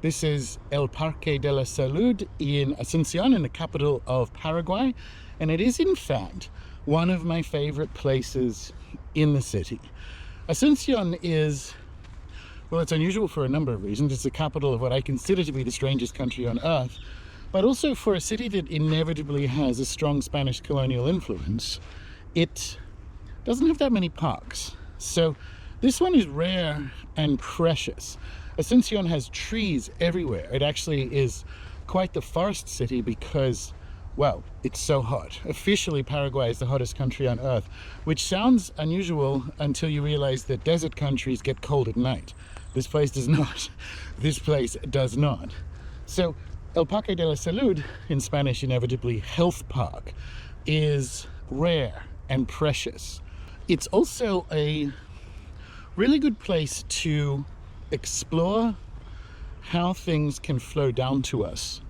This is El Parque de la Salud in Asuncion, in the capital of Paraguay, and it is in fact one of my favorite places in the city. Asuncion is, well, it's unusual for a number of reasons. It's the capital of what I consider to be the strangest country on earth, but also for a city that inevitably has a strong Spanish colonial influence. It doesn't have that many parks, so this one is rare and precious. Asuncion has trees everywhere. It actually is quite the forest city because, well, it's so hot. Officially, Paraguay is the hottest country on earth, which sounds unusual until you realize that desert countries get cold at night. This place does not. This place does not. So El Parque de la Salud, in Spanish inevitably Health Park, is rare and precious. It's also a really good place to explore how things can flow down to us,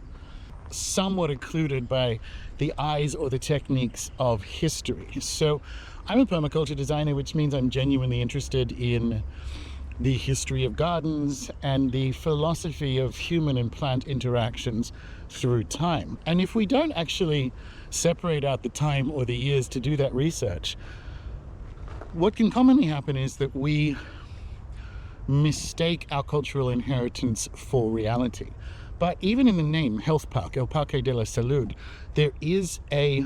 somewhat occluded by the eyes or the techniques of history. So I'm a permaculture designer, which means I'm genuinely interested in the history of gardens and the philosophy of human and plant interactions through time. And if we don't actually separate out the time or the years to do that research, what can commonly happen is that we mistake our cultural inheritance for reality. But even in the name Health Park, El Parque de la Salud, there is a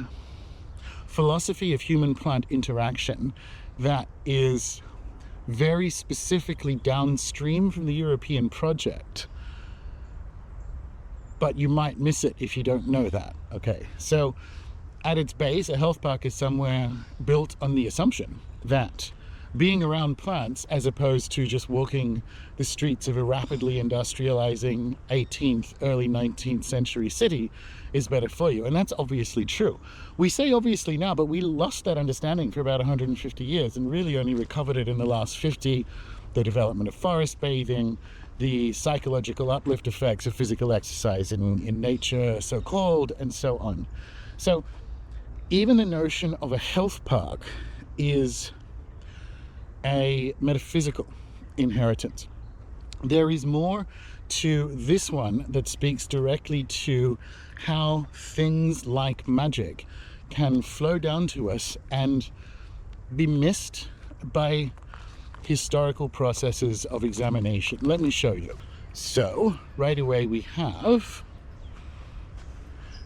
philosophy of human-plant interaction that is very specifically downstream from the European project. But you might miss it if you don't know that. Okay, so at its base, a health park is somewhere built on the assumption that being around plants, as opposed to just walking the streets of a rapidly industrializing 18th, early 19th century city, is better for you. And that's obviously true. We say obviously now, but we lost that understanding for about 150 years and really only recovered it in the last 50. The development of forest bathing, the psychological uplift effects of physical exercise in nature, so-called, and so on. So even the notion of a health park is a metaphysical inheritance. There is more to this one that speaks directly to how things like magic can flow down to us and be missed by historical processes of examination. Let me show you. So right away we have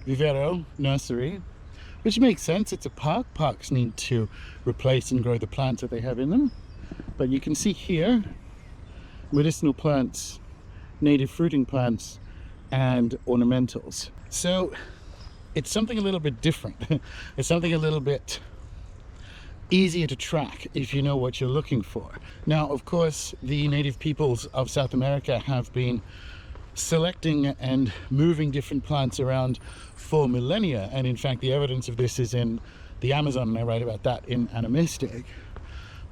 Vivero Nursery, which makes sense. It's a park. Parks need to replace and grow the plants that they have in them. But you can see here medicinal plants, native fruiting plants, and ornamentals. So it's something a little bit different. It's something a little bit easier to track if you know what you're looking for. Now, of course, the native peoples of South America have been selecting and moving different plants around for millennia, and in fact the evidence of this is in the Amazon, and I write about that in Animistic.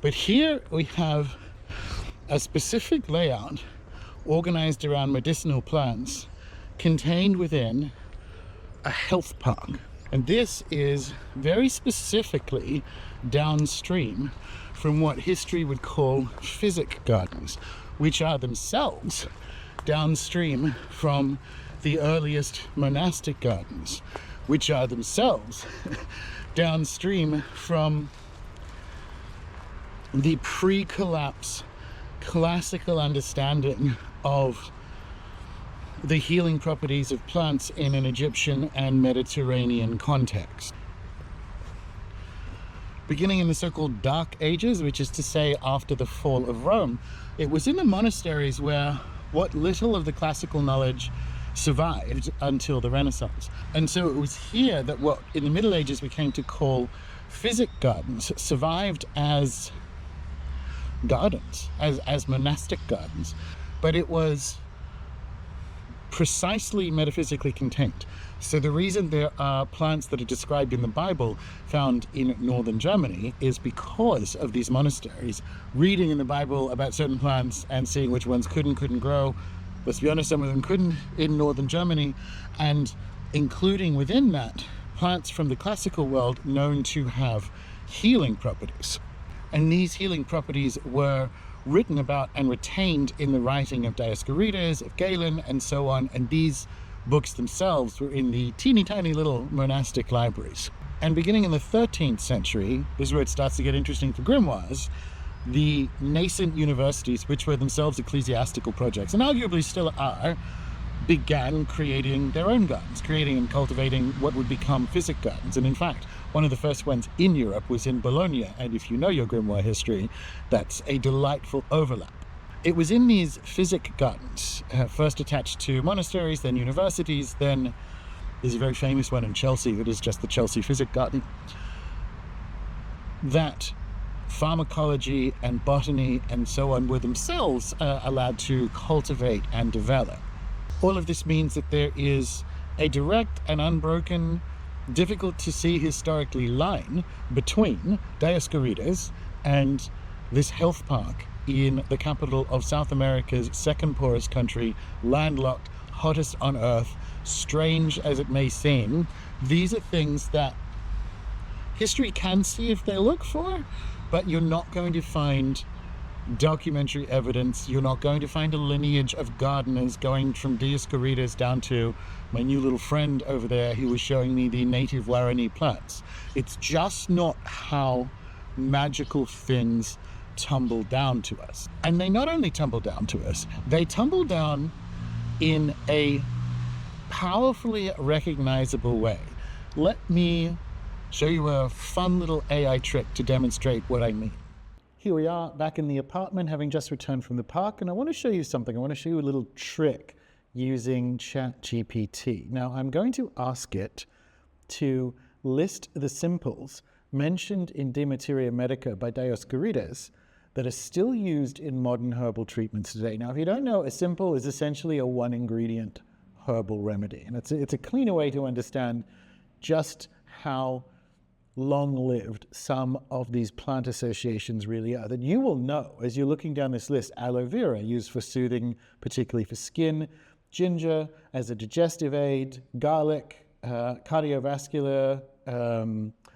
But here we have a specific layout organized around medicinal plants contained within a health park. And this is very specifically downstream from what history would call physic gardens, which are themselves downstream from the earliest monastic gardens, which are themselves downstream from the pre-collapse classical understanding of the healing properties of plants in an Egyptian and Mediterranean context. Beginning in the so-called Dark Ages, which is to say after the fall of Rome, it was in the monasteries where what little of the classical knowledge survived until the Renaissance. And so it was here that what in the Middle Ages we came to call physic gardens survived as gardens, as monastic gardens, but it was precisely metaphysically contained. So the reason there are plants that are described in the Bible found in northern Germany is because of these monasteries reading in the Bible about certain plants and seeing which ones couldn't grow. Let's be honest, some of them couldn't in northern Germany, and including within that plants from the classical world known to have healing properties. And these healing properties were written about and retained in the writing of Dioscorides, of Galen, and so on. And these books themselves were in the teeny tiny little monastic libraries. And beginning in the 13th century, this is where it starts to get interesting for grimoires, the nascent universities, which were themselves ecclesiastical projects, and arguably still are, began creating their own gardens, creating and cultivating what would become physic gardens. And in fact, one of the first ones in Europe was in Bologna, and if you know your grimoire history, that's a delightful overlap. It was in these physic gardens, first attached to monasteries, then universities, then there's a very famous one in Chelsea that is just the Chelsea Physic Garden, that pharmacology and botany and so on were themselves allowed to cultivate and develop. All of this means that there is a direct and unbroken, difficult to see historically line between Dioscorides and this health park in the capital of South America's second poorest country, landlocked, hottest on earth. Strange as it may seem, these are things that history can see if they look for, but you're not going to find documentary evidence. You're not going to find a lineage of gardeners going from Dioscorides down to my new little friend over there who was showing me the native Warreni plants. It's just not how magical things tumble down to us. And they not only tumble down to us, they tumble down in a powerfully recognizable way. Let me show you a fun little AI trick to demonstrate what I mean. Here we are back in the apartment, having just returned from the park, and I want to show you something. I want to show you a little trick using ChatGPT. Now, I'm going to ask it to list the simples mentioned in De Materia Medica by Dioscorides that are still used in modern herbal treatments today. Now, if you don't know, a simple is essentially a one-ingredient herbal remedy, and it's a cleaner way to understand just how long-lived some of these plant associations really are. That you will know as you're looking down this list: aloe vera, used for soothing, particularly for skin; ginger as a digestive aid; garlic, cardiovascular,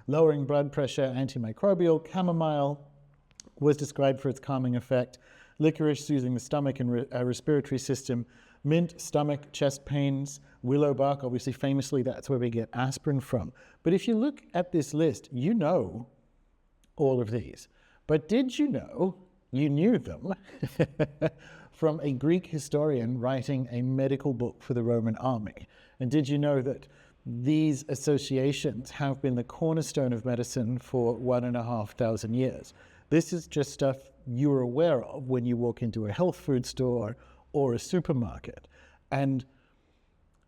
lowering blood pressure, antimicrobial; chamomile was described for its calming effect; licorice, soothing the stomach and respiratory system; mint, stomach, chest pains; willow bark, obviously famously that's where we get aspirin from. But if you look at this list, you know all of these. But did you know you knew them from a Greek historian writing a medical book for the Roman army? And did you know that these associations have been the cornerstone of medicine for 1,500 years? This is just stuff you're aware of when you walk into a health food store or a supermarket. And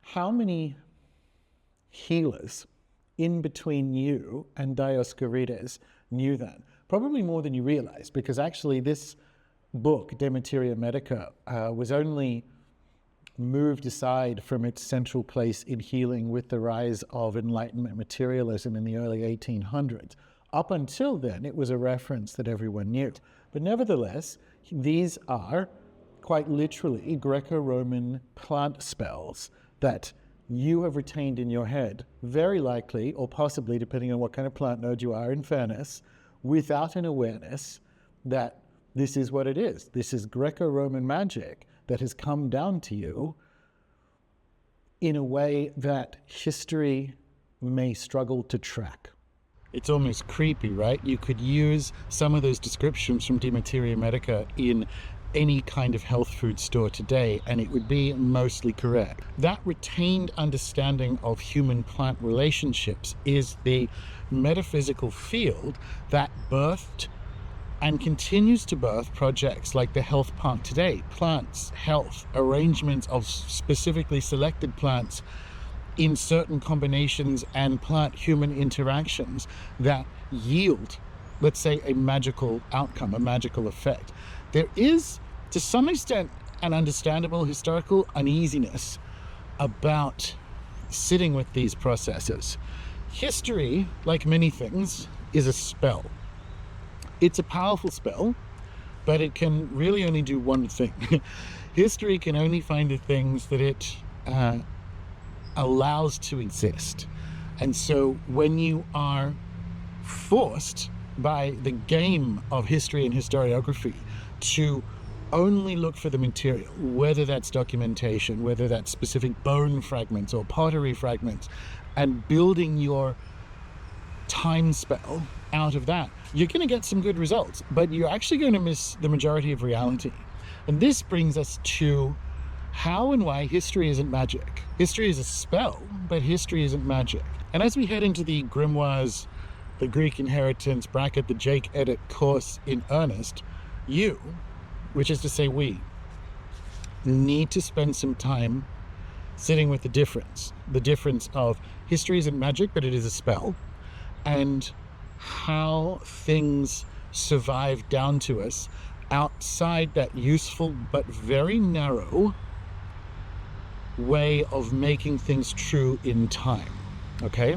how many healers in between you and Dioscorides knew that? Probably more than you realize, because actually this book, De Materia Medica, was only moved aside from its central place in healing with the rise of Enlightenment materialism in the early 1800s. Up until then, it was a reference that everyone knew. But nevertheless, these are quite literally Greco-Roman plant spells that you have retained in your head, very likely, or possibly, depending on what kind of plant node you are, in fairness, without an awareness that this is what it is. This is Greco-Roman magic that has come down to you in a way that history may struggle to track. It's almost creepy, right? You could use some of those descriptions from De Materia Medica in any kind of health food store today, and it would be mostly correct. That retained understanding of human-plant relationships is the metaphysical field that birthed and continues to birth projects like the Health Park today. Plants, health, arrangements of specifically selected plants in certain combinations and plant-human interactions that yield, let's say, a magical outcome, a magical effect. There is, to some extent, an understandable historical uneasiness about sitting with these processes. History, like many things, is a spell. It's a powerful spell, but it can really only do one thing. History can only find the things that it allows to exist. And so when you are forced by the game of history and historiography to only look for the material, whether that's documentation, whether that's specific bone fragments or pottery fragments, and building your time spell out of that, you're going to get some good results, but you're actually going to miss the majority of reality. And this brings us to how and why history isn't magic. History is a spell, but history isn't magic. And as we head into the Grimoires, the Greek inheritance bracket, the Jake edit course in earnest, you, which is to say we, need to spend some time sitting with the difference of history isn't magic, but it is a spell, and how things survive down to us outside that useful but very narrow way of making things true in time, okay?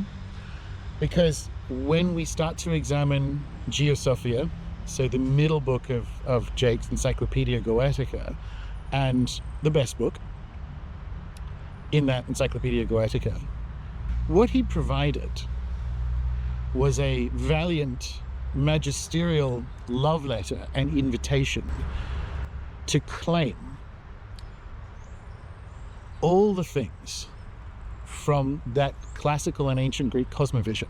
Because when we start to examine Geosophia, so the middle book of Jake's Encyclopedia Goetica, and the best book in that Encyclopedia Goetica, what he provided was a valiant magisterial love letter and invitation to claim all the things from that classical and ancient Greek cosmovision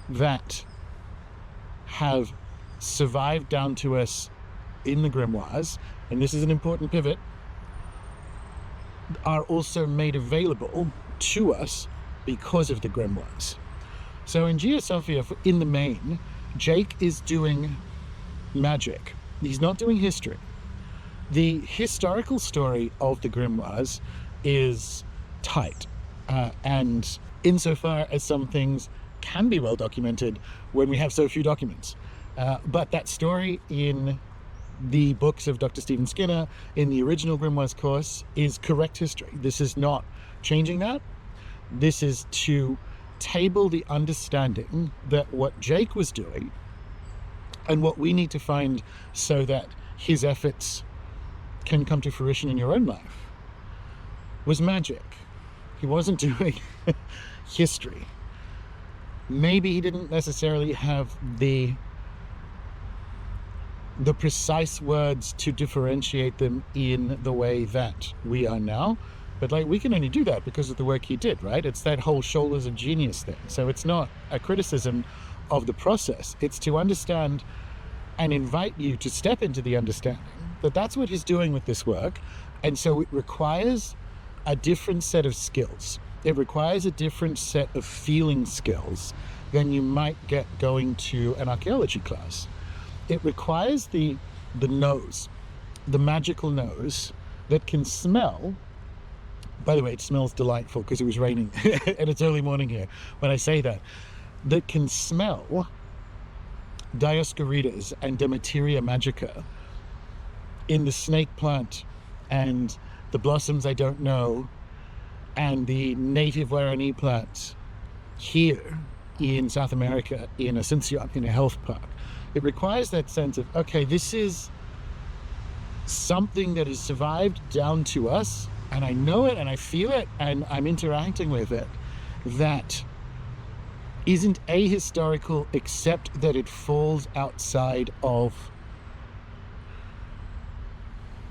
that have survived down to us in the Grimoires, and this is an important pivot, are also made available to us because of the Grimoires. So in Geosophia, in the main, Jake is doing magic. He's not doing history. The historical story of the Grimoires is tight, and insofar as some things can be well documented when we have so few documents. But that story in the books of Dr. Stephen Skinner, in the original Grimoires course, is correct history. This is not changing that. This is to table the understanding that what Jake was doing and what we need to find so that his efforts can come to fruition in your own life was magic. He wasn't doing history. Maybe he didn't necessarily have the precise words to differentiate them in the way that we are now, but like, we can only do that because of the work he did, right? It's that whole shoulders of genius thing. So it's not a criticism of the process. It's to understand and invite you to step into the understanding that that's what he's doing with this work. And so it requires a different set of skills. It requires a different set of feeling skills than you might get going to an archaeology class. It requires the nose, the magical nose that can smell. By the way, it smells delightful because it was raining and it's early morning here when I say that can smell Dioscorides and Demeteria magica in the snake plant and the blossoms I don't know and the native Guarani plants here in South America, in Asuncion, in a health park. It requires that sense of, okay, this is something that has survived down to us, and I know it and I feel it and I'm interacting with it, that isn't ahistorical except that it falls outside of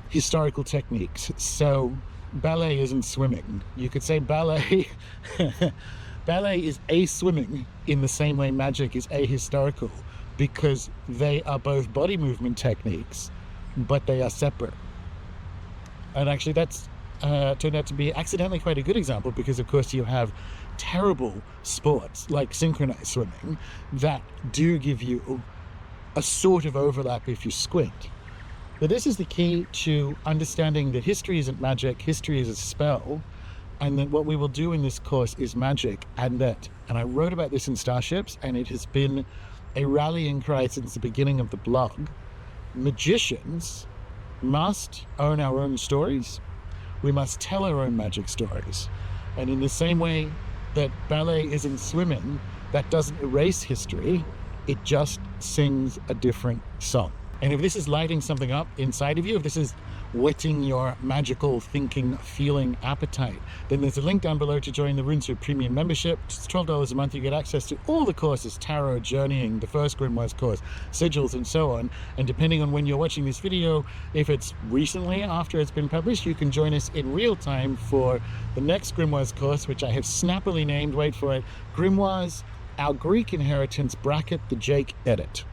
historical techniques. So ballet isn't swimming. You could say ballet ballet is aswimming in the same way magic is ahistorical, because they are both body movement techniques, but they are separate. And actually that's turned out to be accidentally quite a good example, because of course you have terrible sports like synchronized swimming that do give you a sort of overlap if you squint. But this is the key to understanding that history isn't magic, history is a spell, and that what we will do in this course is magic, and I wrote about this in Starships, and it has been a rallying cry since the beginning of the blog. Magicians must own our own stories. We must tell our own magic stories. And in the same way that ballet isn't swimming, that doesn't erase history, it just sings a different song. And if this is lighting something up inside of you, if this is whetting your magical thinking, feeling appetite, then there's a link down below to join the RuneScape Premium membership. It's $12 a month. You get access to all the courses, Tarot, Journeying, the first Grimoires course, Sigils, and so on. And depending on when you're watching this video, if it's recently after it's been published, you can join us in real time for the next Grimoires course, which I have snappily named, wait for it, Grimoires, Our Greek Inheritance, bracket, the Jake Edit.